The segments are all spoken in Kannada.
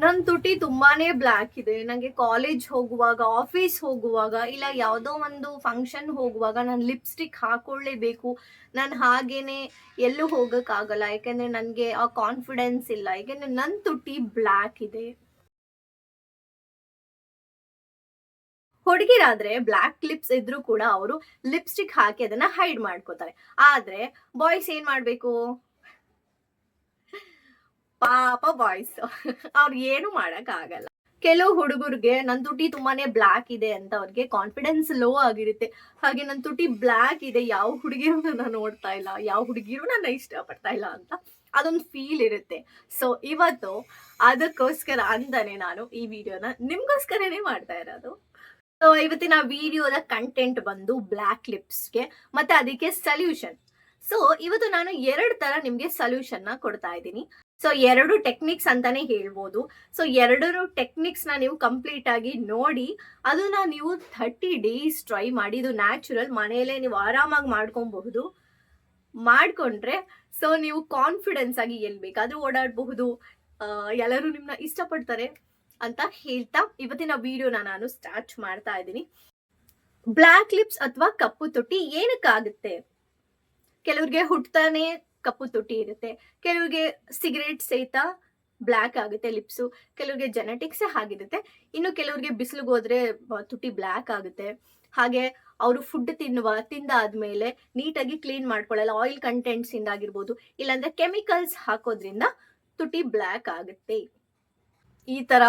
ನನ್ ತುಟಿ ತುಂಬಾನೇ ಬ್ಲ್ಯಾಕ್ ಇದೆ. ನಂಗೆ ಕಾಲೇಜ್ ಹೋಗುವಾಗ, ಆಫೀಸ್ ಹೋಗುವಾಗ, ಇಲ್ಲ ಯಾವುದೋ ಒಂದು ಫಂಕ್ಷನ್ ಹೋಗುವಾಗ ನಾನು ಲಿಪ್ಸ್ಟಿಕ್ ಹಾಕೊಳ್ಳೇಬೇಕು. ನಾನು ಹಾಗೇನೆ ಎಲ್ಲೂ ಹೋಗಕ್ಕಾಗಲ್ಲ. ಯಾಕಂದ್ರೆ ನನ್ಗೆ ಆ ಕಾನ್ಫಿಡೆನ್ಸ್ ಇಲ್ಲ. ಯಾಕಂದ್ರೆ ನನ್ ತುಟಿ ಬ್ಲ್ಯಾಕ್ ಇದೆ. ಹುಡುಗಿರಾದ್ರೆ ಬ್ಲ್ಯಾಕ್ ಲಿಪ್ಸ್ ಇದ್ರೂ ಕೂಡ ಅವರು ಲಿಪ್ಸ್ಟಿಕ್ ಹಾಕಿ ಅದನ್ನ ಹೈಡ್ ಮಾಡ್ಕೋತಾರೆ. ಆದ್ರೆ ಬಾಯ್ಸ್ ಏನ್ ಮಾಡ್ಬೇಕು? ಪಾಪ ಬಾಯ್ಸ್ ಅವ್ರು ಏನು ಮಾಡಕ್ ಆಗಲ್ಲ. ಕೆಲವು ಹುಡುಗರಿಗೆ ನನ್ ತುಟಿ ತುಂಬಾನೇ ಬ್ಲ್ಯಾಕ್ ಇದೆ ಅಂತ ಅವ್ರಿಗೆ ಕಾನ್ಫಿಡೆನ್ಸ್ ಲೋ ಆಗಿರುತ್ತೆ. ಹಾಗೆ ನನ್ ತುಟಿ ಬ್ಲ್ಯಾಕ್ ಇದೆ, ಯಾವ ಹುಡುಗಿರು ನನ್ನ ನೋಡ್ತಾ ಇಲ್ಲ, ಯಾವ ಹುಡುಗಿರು ನನ್ನ ಇಷ್ಟ ಪಡ್ತಾ ಇಲ್ಲ ಅಂತ ಅದೊಂದು ಫೀಲ್ ಇರುತ್ತೆ. ಸೊ ಇವತ್ತು ಅದಕ್ಕೋಸ್ಕರ ಅಂತಾನೆ ನಾನು ಈ ವಿಡಿಯೋನ ನಿಮ್ಗೋಸ್ಕರನೇ ಮಾಡ್ತಾ ಇರೋದು. ಸೊ ಇವತ್ತಿನ ವಿಡಿಯೋದ ಕಂಟೆಂಟ್ ಬಂದು ಬ್ಲ್ಯಾಕ್ ಲಿಪ್ಸ್ಗೆ ಮತ್ತೆ ಅದಕ್ಕೆ ಸೊಲ್ಯೂಷನ್. ಸೊ ಇವತ್ತು ನಾನು 2 ತರ ನಿಮ್ಗೆ ಸೊಲ್ಯೂಷನ್ ನ ಕೊಡ್ತಾ ಇದ್ದೀನಿ. ಸೊ 2 ಟೆಕ್ನಿಕ್ಸ್ ಅಂತಾನೆ ಹೇಳ್ಬೋದು. ಸೊ 2 ಟೆಕ್ನಿಕ್ಸ್ ನ ನೀವು ಕಂಪ್ಲೀಟ್ ಆಗಿ ನೋಡಿ ಅದನ್ನ ನೀವು 30 ಡೇಸ್ ಟ್ರೈ ಮಾಡಿ. ಇದು ನ್ಯಾಚುರಲ್, ಮನೆಯಲ್ಲೇ ನೀವು ಆರಾಮಾಗಿ ಮಾಡ್ಕೊಬಹುದು. ಮಾಡ್ಕೊಂಡ್ರೆ ಸೊ ನೀವು ಕಾನ್ಫಿಡೆನ್ಸ್ ಆಗಿ ಎಲ್ಲಿ ಬೇಕಾದ್ರೂ ಓಡಾಡಬಹುದು, ಎಲ್ಲರೂ ನಿಮ್ನ ಇಷ್ಟಪಡ್ತಾರೆ ಅಂತ ಹೇಳ್ತಾ ಇವತ್ತಿನ ವಿಡಿಯೋನ ನಾನು ಸ್ಟಾರ್ಟ್ ಮಾಡ್ತಾ ಇದ್ದೀನಿ. ಬ್ಲ್ಯಾಕ್ ಲಿಪ್ಸ್ ಅಥವಾ ಕಪ್ಪು ತುಟಿ ಏನಕ್ಕಾಗುತ್ತೆ? ಕೆಲವ್ರಿಗೆ ಹುಟ್ತಾನೆ ಕಪ್ಪು ತುಟಿ ಇರುತ್ತೆ, ಕೆಲವ್ರಿಗೆ ಸಿಗರೇಟ್ ಸಹಿತ ಬ್ಲ್ಯಾಕ್ ಆಗುತ್ತೆ ಲಿಪ್ಸು, ಕೆಲವ್ರಿಗೆ ಜೆನೆಟಿಕ್ಸ್ ಆಗಿರುತ್ತೆ, ಇನ್ನು ಕೆಲವ್ರಿಗೆ ಬಿಸಿಲಿಗೆ ಹೋದ್ರೆ ತುಟಿ ಬ್ಲ್ಯಾಕ್ ಆಗುತ್ತೆ. ಹಾಗೆ ಅವರು ಫುಡ್ ತಿಂದಾದ್ಮೇಲೆ ನೀಟಾಗಿ ಕ್ಲೀನ್ ಮಾಡ್ಕೊಳ್ಳಲ್ಲ, ಆಯಿಲ್ ಕಂಟೆಂಟ್ಸ್ ಇಂದ ಆಗಿರ್ಬೋದು, ಇಲ್ಲಾಂದ್ರೆ ಕೆಮಿಕಲ್ಸ್ ಹಾಕೋದ್ರಿಂದ ತುಟಿ ಬ್ಲ್ಯಾಕ್ ಆಗುತ್ತೆ. ಈ ತರ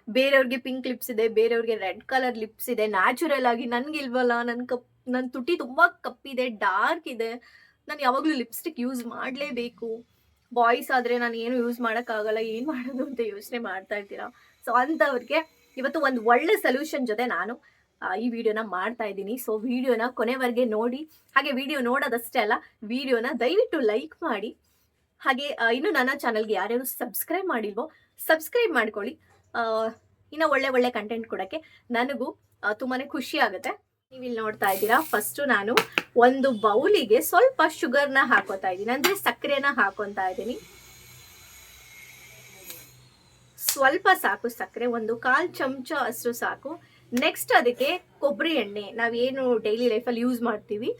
ಬೇರೆಯವ್ರಿಗೆ ಪಿಂಕ್ ಲಿಪ್ಸ್ ಇದೆ, ಬೇರೆಯವ್ರಿಗೆ ರೆಡ್ ಕಲರ್ ಲಿಪ್ಸ್ ಇದೆ. ನ್ಯಾಚುರಲ್ ಆಗಿ ನನ್ಗಿಲ್ವಲ್ಲ, ನನ್ ತುಟಿ ತುಂಬಾ ಕಪ್ಪಿದೆ, ಡಾರ್ಕ್ ಇದೆ, ನಾನು ಯಾವಾಗ್ಲೂ ಲಿಪ್ಸ್ಟಿಕ್ ಯೂಸ್ ಮಾಡ್ಲೇಬೇಕು. ಬಾಯ್ಸ್ ಆದ್ರೆ ನಾನು ಏನು ಯೂಸ್ ಆಗಲ್ಲ, ಏನ್ ಮಾಡೋದು ಅಂತ ಯೋಚನೆ ಮಾಡ್ತಾ ಇರ್ತೀರಾ. ಸೊ ಅಂತವ್ರಿಗೆ ಇವತ್ತು ಒಂದು ಒಳ್ಳೆ ಸೊಲ್ಯೂಷನ್ ಜೊತೆ ನಾನು ಈ ವಿಡಿಯೋನ ಮಾಡ್ತಾ ಇದ್ದೀನಿ. ಸೊ ವಿಡಿಯೋನ ಕೊನೆವರೆಗೆ ನೋಡಿ. ಹಾಗೆ ವಿಡಿಯೋ ನೋಡೋದಷ್ಟೇ ಅಲ್ಲ, ವಿಡಿಯೋನ ದಯವಿಟ್ಟು ಲೈಕ್ ಮಾಡಿ. ಹಾಗೆ ಇನ್ನು ನನ್ನ ಚಾನಲ್ಗೆ ಯಾರ್ಯಾರು ಸಬ್ಸ್ಕ್ರೈಬ್ ಮಾಡಿಲ್ವೋ ಸಬ್ಸ್ಕ್ರೈಬ್ ಮಾಡ್ಕೊಳ್ಳಿ. ಇನ್ನು ಒಳ್ಳೆ ಒಳ್ಳೆ ಕಂಟೆಂಟ್ ಕೊಡಕ್ಕೆ ನನಗೂ ತುಂಬಾನೇ ಖುಷಿ ಆಗುತ್ತೆ. ನೀವಿಲ್ಲಿ ನೋಡ್ತಾ ಇದ್ದೀರಾ, ಫಸ್ಟ್ ನಾನು ಒಂದು ಬೌಲಿಗೆ ಸ್ವಲ್ಪ ಶುಗರ್ನ ಹಾಕೋತಾ ಇದ್ದೀನಿ, ಅಂದ್ರೆ ಸಕ್ಕರೆನ ಹಾಕೊಂತಾ ಇದ್ದೀನಿ. ಸ್ವಲ್ಪ ಸಾಕು ಸಕ್ಕರೆ, ಒಂದು 1/4 ಚಮಚ ಅಷ್ಟು ಸಾಕು. ನೆಕ್ಸ್ಟ್ ಅದಕ್ಕೆ ಕೊಬ್ಬರಿ ಎಣ್ಣೆ, ನಾವೇನು ಡೈಲಿ ಲೈಫಲ್ಲಿ ಯೂಸ್ ಮಾಡ್ತೀವಿ,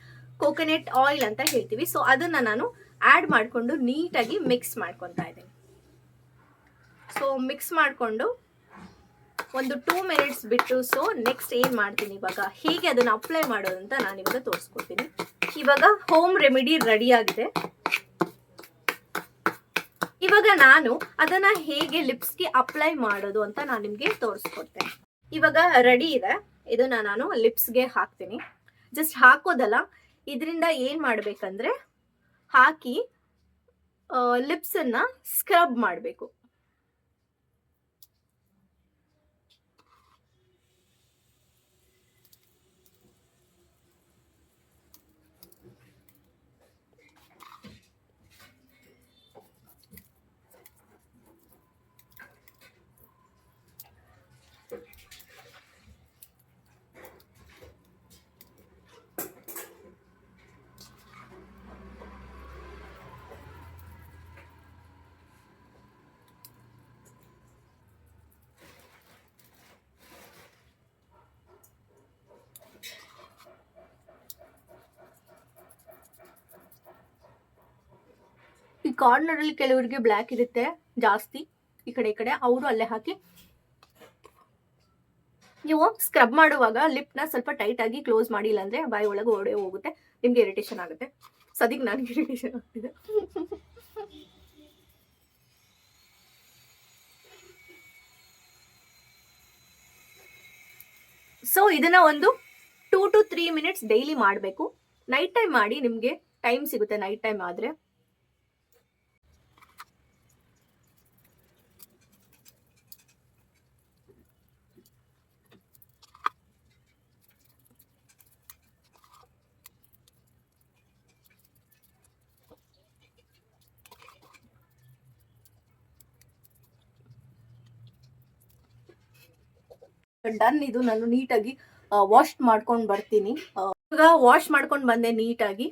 ಕೋಕೋನಟ್ ಆಯಿಲ್ ಅಂತ ಹೇಳ್ತೀವಿ. ಸೊ ಅದನ್ನ ನಾನು ಆಡ್ ಮಾಡ್ಕೊಂಡು ನೀಟಾಗಿ ಮಿಕ್ಸ್ ಮಾಡ್ಕೊತಾ ಇದ್ದೀನಿ. ಸೊ ಮಿಕ್ಸ್ ಮಾಡ್ಕೊಂಡು ಒಂದು 2 ಮಿನಿಟ್ಸ್ ಬಿಟ್ಟು, ಸೊ ನೆಕ್ಸ್ಟ್ ಏನ್ ಮಾಡ್ತೀನಿ ಇವಾಗ, ಹೇಗೆ ಅದನ್ನ ಅಪ್ಲೈ ಮಾಡೋದು ಅಂತ ನಾನು ಇವಾಗ ತೋರಿಸ್ಕೊಡ್ತೀನಿ. ಇವಾಗ ಹೋಮ್ ರೆಮಿಡಿ ರೆಡಿ ಆಗಿದೆ. ಇವಾಗ ನಾನು ಅದನ್ನ ಹೇಗೆ ಲಿಪ್ಸ್ಗೆ ಅಪ್ಲೈ ಮಾಡೋದು ಅಂತ ನಾನು ನಿಮ್ಗೆ ತೋರಿಸ್ಕೊಡ್ತೇನೆ. ಇವಾಗ ರೆಡಿ ಇದೆ, ಇದನ್ನ ನಾನು ಲಿಪ್ಸ್ಗೆ ಹಾಕ್ತೀನಿ. ಜಸ್ಟ್ ಹಾಕೋದಲ್ಲ, ಇದರಿಂದ ಏನ್ ಮಾಡ್ಬೇಕಂದ್ರೆ ಹಾಕಿ ಲಿಪ್ಸ್ ಅನ್ನ ಸ್ಕ್ರಬ್ ಮಾಡಬೇಕು. ಈ ಕಾರ್ನರ್ ಅಲ್ಲಿ ಕೆಲವರಿಗೆ ಬ್ಲ್ಯಾಕ್ ಇರುತ್ತೆ ಜಾಸ್ತಿ, ಈ ಕಡೆ ಅವರು ಅಲ್ಲೇ ಹಾಕಿ. ನೀವು ಸ್ಕ್ರಬ್ ಮಾಡುವಾಗ ಲಿಪ್ ನ ಸ್ವಲ್ಪ ಟೈಟ್ ಆಗಿ ಕ್ಲೋಸ್ ಮಾಡಿ, ಇಲ್ಲಾಂದ್ರೆ ಬಾಯಿ ಒಳಗೆ ಓಡೆ ಹೋಗುತ್ತೆ, ನಿಮ್ಗೆ ಇರಿಟೇಷನ್ ಆಗುತ್ತೆ. ಸದ್ಯಕ್ಕೆ ನನಗೆ ಇರಿಟೇಷನ್ ಆಗ್ತಿದೆ. ಸೊ ಇದನ್ನ ಒಂದು 2 to 3 ಮಿನಿಟ್ಸ್ ಡೈಲಿ ಮಾಡಬೇಕು. ನೈಟ್ ಟೈಮ್ ಮಾಡಿ, ನಿಮ್ಗೆ ಟೈಮ್ ಸಿಗುತ್ತೆ ನೈಟ್ ಟೈಮ್ ಆದ್ರೆ. ಡನ್. ಇದು ನಾನು ನೀಟಾಗಿ ವಾಶ್ ಮಾಡ್ಕೊಂಡು ಬರ್ತೀನಿ. ಇವಾಗ ವಾಶ್ ಮಾಡ್ಕೊಂಡು ಬಂದೆ ನೀಟಾಗಿ.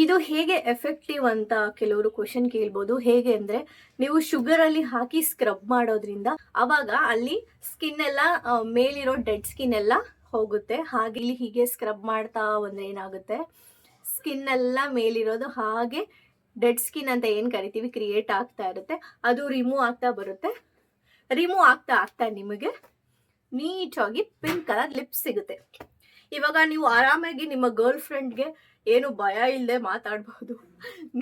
ಇದು ಹೇಗೆ ಎಫೆಕ್ಟಿವ್ ಅಂತ ಕೆಲವರು ಕ್ವಶನ್ ಕೇಳ್ಬೋದು. ಹೇಗೆ ಅಂದ್ರೆ, ನೀವು ಶುಗರಲ್ಲಿ ಹಾಕಿ ಸ್ಕ್ರಬ್ ಮಾಡೋದ್ರಿಂದ ಅವಾಗ ಅಲ್ಲಿ ಸ್ಕಿನ್ ಎಲ್ಲ ಮೇಲಿರೋ ಡೆಡ್ ಸ್ಕಿನ್ ಎಲ್ಲ ಹೋಗುತ್ತೆ. ಹಾಗೆ ಇಲ್ಲಿ ಹೀಗೆ ಸ್ಕ್ರಬ್ ಮಾಡ್ತಾ ಬಂದ್ರೆ ಏನಾಗುತ್ತೆ, ಸ್ಕಿನ್ ಎಲ್ಲ ಮೇಲಿರೋದು ಹಾಗೆ ಡೆಡ್ ಸ್ಕಿನ್ ಅಂತ ಏನ್ ಕರಿತೀವಿ ಕ್ರಿಯೇಟ್ ಆಗ್ತಾ ಇರುತ್ತೆ. ಅದು ರಿಮೂವ್ ಆಗ್ತಾ ಬರುತ್ತೆ. ರಿಮೂವ್ ಆಗ್ತಾ ಆಗ್ತಾ ನಿಮಗೆ ನೀಟಾಗಿ ಪಿಂಕ್ ಕಲರ್ ಲಿಪ್ಸ್ ಸಿಗುತ್ತೆ. ಇವಾಗ ನೀವು ಆರಾಮಾಗಿ ನಿಮ್ಮ ಗರ್ಲ್ ಫ್ರೆಂಡ್ಗೆ ಏನು ಭಯ ಇಲ್ಲದೆ ಮಾತಾಡ್ಬಹುದು.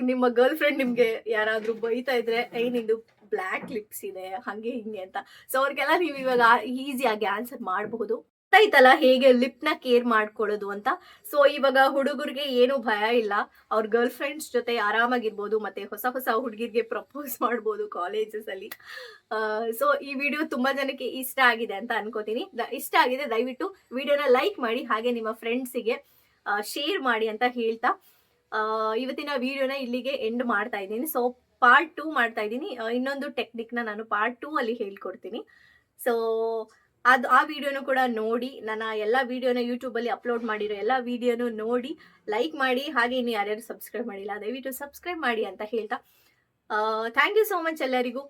ನಿಮ್ಮ ಗರ್ಲ್ ಫ್ರೆಂಡ್ ನಿಮ್ಗೆ ಯಾರಾದ್ರೂ ಬೈತಾ ಇದ್ರೆ ಏನಿದು ಬ್ಲ್ಯಾಕ್ ಲಿಪ್ಸ್ ಇದೆ ಹಂಗೆ ಹಿಂಗೆ ಅಂತ, ಸೊ ಅವ್ರಿಗೆಲ್ಲ ನೀವು ಇವಾಗ ಈಸಿಯಾಗಿ ಆನ್ಸರ್ ಮಾಡಬಹುದು. ಗೊತ್ತಾಯ್ತಲ್ಲ ಹೇಗೆ ಲಿಪ್ ನ ಕೇರ್ ಮಾಡ್ಕೊಳ್ಳೋದು ಅಂತ. ಸೊ ಇವಾಗ ಹುಡುಗರಿಗೆ ಏನು ಭಯ ಇಲ್ಲ, ಅವ್ರ ಗರ್ಲ್ ಫ್ರೆಂಡ್ಸ್ ಜೊತೆ ಆರಾಮಾಗಿರ್ಬೋದು, ಮತ್ತೆ ಹೊಸ ಹೊಸ ಹುಡುಗಿರ್ಗೆ ಪ್ರಪೋಸ್ ಮಾಡ್ಬೋದು ಕಾಲೇಜಸ್ ಅಲ್ಲಿ. ಸೊ ಈ ವಿಡಿಯೋ ತುಂಬಾ ಜನಕ್ಕೆ ಇಷ್ಟ ಆಗಿದೆ ಅಂತ ಅನ್ಕೋತೀನಿ. ಇಷ್ಟ ಆಗಿದೆ ದಯವಿಟ್ಟು ವಿಡಿಯೋನ ಲೈಕ್ ಮಾಡಿ, ಹಾಗೆ ನಿಮ್ಮ ಫ್ರೆಂಡ್ಸಿಗೆ ಶೇರ್ ಮಾಡಿ ಅಂತ ಹೇಳ್ತಾ ಇವತ್ತಿನ ವಿಡಿಯೋನ ಇಲ್ಲಿಗೆ ಎಂಡ್ ಮಾಡ್ತಾ ಇದ್ದೀನಿ. ಸೊ ಪಾರ್ಟ್ 2 ಮಾಡ್ತಾ ಇದ್ದೀನಿ. ಇನ್ನೊಂದು ಟೆಕ್ನಿಕ್ ನ ನಾನು ಪಾರ್ಟ್ 2 ಅಲ್ಲಿ ಹೇಳ್ಕೊಡ್ತೀನಿ. ಸೊ ಆ ವಿಡಿಯೋನು ಕೂಡ ನೋಡಿ, ನನ್ನ ಎಲ್ಲ ವಿಡಿಯೋನ ಯೂಟ್ಯೂಬ್ ಅಲ್ಲಿ ಅಪ್ಲೋಡ್ ಮಾಡಿರೋ ಎಲ್ಲ ವಿಡಿಯೋನು ನೋಡಿ ಲೈಕ್ ಮಾಡಿ, ಹಾಗೆ ಇನ್ನು ಯಾರ್ಯಾರು ಸಬ್ಸ್ಕ್ರೈಬ್ ಮಾಡಿಲ್ಲ ದಯವಿಟ್ಟು ಸಬ್ಸ್ಕ್ರೈಬ್ ಮಾಡಿ ಅಂತ ಹೇಳ್ತಾ ಥ್ಯಾಂಕ್ ಯು ಸೋ ಮಚ್ ಎಲ್ಲರಿಗೂ.